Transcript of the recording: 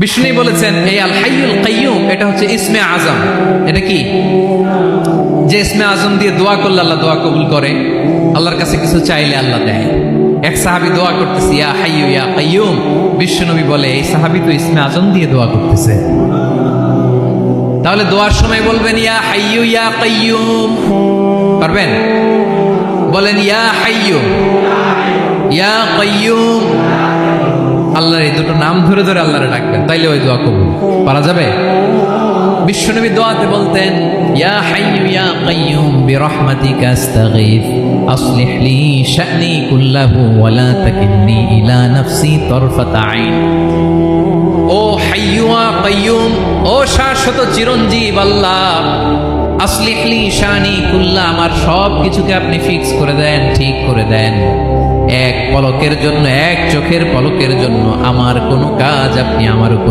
বিষ্ণু বলেছেন এই আল হাইয়ুল কাইয়ুম এটা হচ্ছে ইসমে আজম। এটা কি? যে ইসমে আজম দিয়ে দোয়া করলে আল্লাহ দোয়া কবুল করে, আল্লাহর কাছে কিছু চাইলে আল্লাহ দেয়। এক সাহাবী দোয়া করতেছে ইয়া হাইয়ু ইয়া কাইয়ুম, বিশ্ব নবী বলে এই সাহাবী তো ইসমে আজম দিয়ে দোয়া করতেছে। তাহলে দোয়ার সময় বলবেন ইয়া হাইয়ু ইয়া কাইয়ুম, পারবেন? বলেন ইয়া হাইয়ু ইয়া কাইয়ুম। আল্লাহর এই দুটো নাম ধরে ধরে আল্লাহরে ডাকবেন, তাইলে ওই দোয়া কবুল। পারা যাবে? বিশ্বনবী দোয়াতে বলতেন ইয়া হাইয়ু ইয়া কাইয়ুম বিরহমাতিকা আস্তাগীথ আসলিহ লি শা'নি কুল্লাহু ওয়া লা তাকিলনি ইলা নাফসি তারফাতা আইন। ও হাইয়ু ওয়া কাইয়ুম, ও শাশ্বত চিরঞ্জীব আল্লাহ, আসলিহ লি শা'নি কুল্লা, আমার সব কিছুকে আপনি ফিক্স করে দেন, ঠিক করে দেন। এক পলকের জন্য, এক চোখের পলকের জন্য আমার কোনো কাজ আপনি আমার উপর